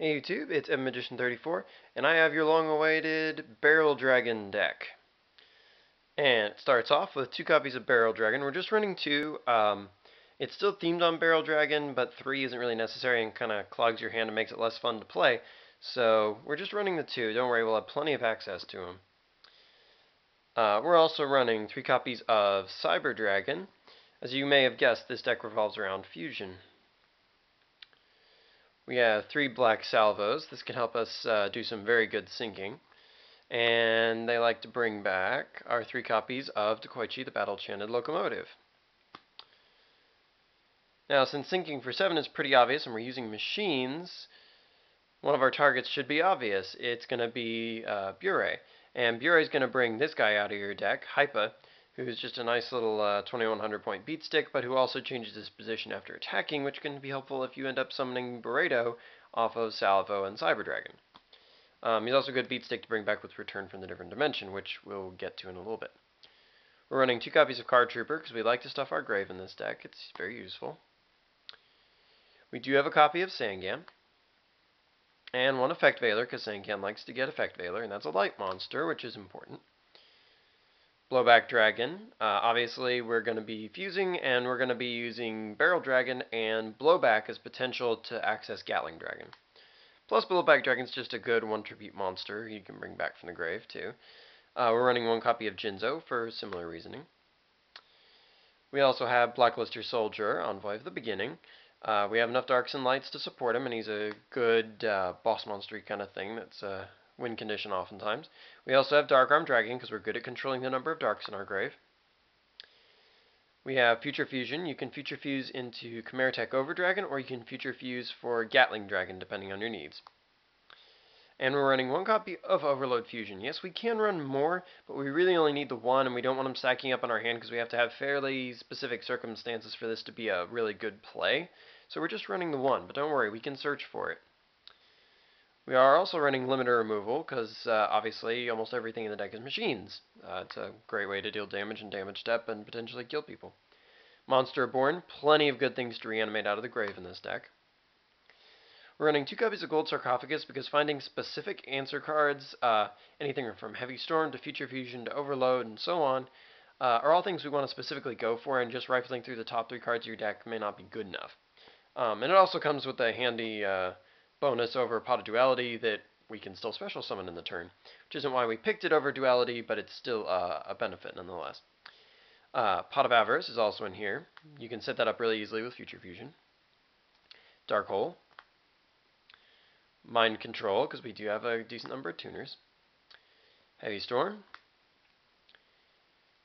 Hey YouTube, it's Magician34, and I have your long-awaited Barrel Dragon deck. And it starts off with 2 copies of Barrel Dragon. We're just running 2. It's still themed on Barrel Dragon, but 3 isn't really necessary and kind of clogs your hand and makes it less fun to play. So we're just running the 2. Don't worry, we'll have plenty of access to them. We're also running 3 copies of Cyber Dragon. As you may have guessed, this deck revolves around Fusion. We have 3 black salvos. This can help us do some very good sinking. And they like to bring back our 3 copies of Dekoichi, the Battle-Chanted Locomotive. Now, since sinking for 7 is pretty obvious and we're using machines, one of our targets should be obvious. It's going to be Bjur. And Bjur is going to bring this guy out of your deck, Hypa, who's just a nice little 2100 point beat stick, but who also changes his position after attacking, which can be helpful if you end up summoning Burrito off of Salvo and Cyber Dragon. He's also a good beat stick to bring back with Return from the Different Dimension, which we'll get to in a little bit. We're running 2 copies of Card Trooper because we like to stuff our grave in this deck. It's very useful. We do have a copy of Sangan. And 1 Effect Veiler, because Sangan likes to get Effect Veiler, and that's a light monster, which is important. Blowback Dragon. Obviously, we're going to be fusing, and we're going to be using Barrel Dragon and Blowback as potential to access Gatling Dragon. Plus, Blowback Dragon's just a good 1 tribute monster you can bring back from the grave, too. We're running 1 copy of Jinzo for similar reasoning. We also have Blacklister Soldier, Envoy of the Beginning. We have enough Darks and Lights to support him, and he's a good boss monster kind of thing that's win condition oftentimes. We also have Dark Arm Dragon because we're good at controlling the number of Darks in our grave. We have Future Fusion. You can Future Fuse into Chimera Tech Over Dragon, or you can Future Fuse for Gatling Dragon, depending on your needs. And we're running 1 copy of Overload Fusion. Yes, we can run more, but we really only need the 1, and we don't want them stacking up on our hand because we have to have fairly specific circumstances for this to be a really good play. So we're just running the 1, but don't worry, we can search for it. We are also running limiter removal because obviously almost everything in the deck is machines. It's a great way to deal damage and damage step and potentially kill people. Monster Born, plenty of good things to reanimate out of the grave in this deck. We're running 2 copies of Gold Sarcophagus because finding specific answer cards, anything from Heavy Storm to Future Fusion to Overload and so on, are all things we want to specifically go for, and just rifling through the top 3 cards of your deck may not be good enough. And it also comes with a handy bonus over Pot of Duality that we can still special summon in the turn, which isn't why we picked it over Duality, but it's still a benefit nonetheless. Pot of Avarice is also in here. You can set that up really easily with Future Fusion. Dark Hole. Mind Control, because we do have a decent number of tuners. Heavy Storm.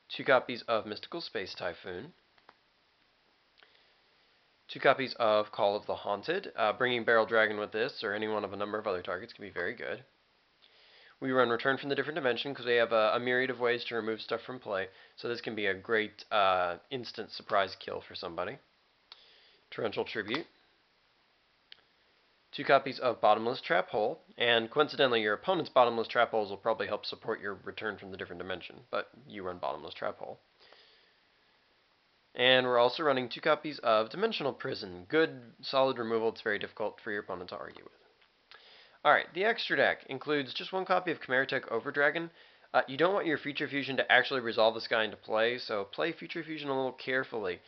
2 copies of Mystical Space Typhoon. 2 copies of Call of the Haunted. Bringing Barrel Dragon with this, or any one of a number of other targets, can be very good. We run Return from the Different Dimension because we have a myriad of ways to remove stuff from play, so this can be a great instant surprise kill for somebody. Torrential Tribute. 2 copies of Bottomless Trap Hole, and coincidentally your opponent's Bottomless Trap Holes will probably help support your Return from the Different Dimension, but you run Bottomless Trap Hole. And we're also running 2 copies of Dimensional Prison. Good, solid removal. It's very difficult for your opponent to argue with. Alright, the extra deck includes just 1 copy of Chimera Tech Over Dragon. You don't want your Future Fusion to actually resolve this guy into play, so play Future Fusion a little carefully.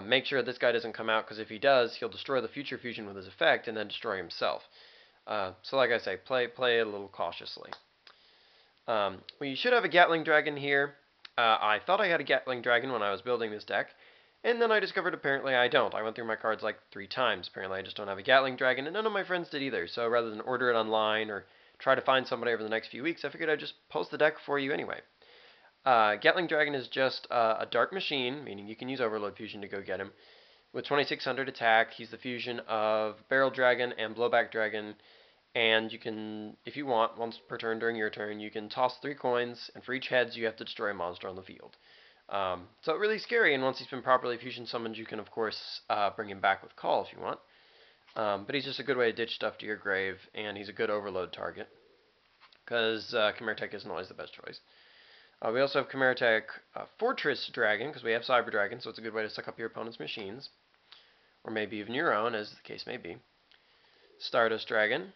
Make sure this guy doesn't come out, because if he does, he'll destroy the Future Fusion with his effect and then destroy himself. So like I say, play it a little cautiously. We should have a Gatling Dragon here. I thought I had a Gatling Dragon when I was building this deck, and then I discovered apparently I don't. I went through my cards like 3 times. Apparently I just don't have a Gatling Dragon, and none of my friends did either. So rather than order it online or try to find somebody over the next few weeks, I figured I'd just post the deck for you anyway. Gatling Dragon is just a dark machine, meaning you can use Overload Fusion to go get him. With 2600 attack, he's the fusion of Barrel Dragon and Blowback Dragon, and you can, if you want, once per turn during your turn, you can toss 3 coins, and for each heads you have to destroy a monster on the field. So really scary, and once he's been properly fusion summoned, you can of course bring him back with Call if you want. But he's just a good way to ditch stuff to your grave, and he's a good overload target, because Chimera Tech isn't always the best choice. We also have Chimera Tech Fortress Dragon, because we have Cyber Dragon, so it's a good way to suck up your opponent's machines. Or maybe even your own, as the case may be. Stardust Dragon,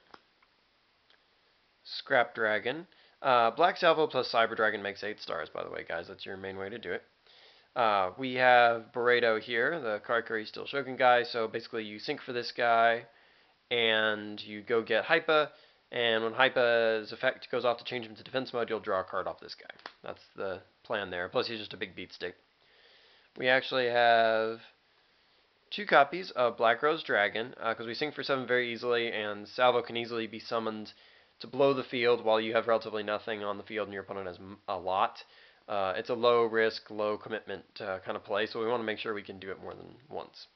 Scrap Dragon. Black Salvo plus Cyber Dragon makes 8 stars, by the way, guys. That's your main way to do it. We have Burrito here, the Karakuri Steel Shogun guy. So basically, you sync for this guy, and you go get Hypa. And when Hypa's effect goes off to change him to defense mode, you'll draw a card off this guy. That's the plan there. Plus, he's just a big beat stick. We actually have 2 copies of Black Rose Dragon, because we sync for 7 very easily, and Salvo can easily be summoned to blow the field while you have relatively nothing on the field and your opponent has a lot. It's a low risk, low commitment kind of play, so we want to make sure we can do it more than once.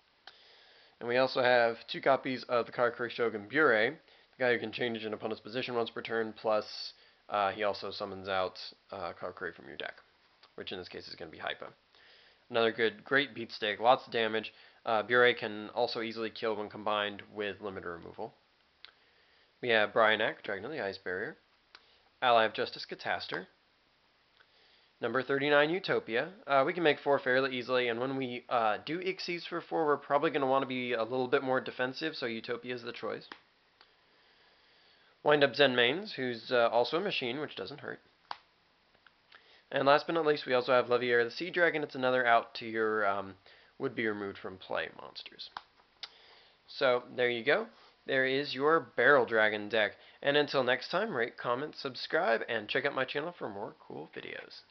And we also have 2 copies of the Karakuri Shogun Bjur, the guy who can change an opponent's position once per turn, plus he also summons out Karakuri from your deck, which in this case is going to be Hypa. Another great beat stick, lots of damage. Bjur can also easily kill when combined with limiter removal. We have Bryanak, Dragon of the Ice Barrier. Ally of Justice, Cataster. Number 39, Utopia. We can make 4 fairly easily, and when we do Ixies for 4, we're probably going to want to be a little bit more defensive, so Utopia is the choice. Wind Up Zenmaines, who's also a machine, which doesn't hurt. And last but not least, we also have Leve Air, the Sea Dragon. It's another out to your would be removed from play monsters. So there you go. There is your Barrel Dragon deck. And until next time, rate, comment, subscribe, and check out my channel for more cool videos.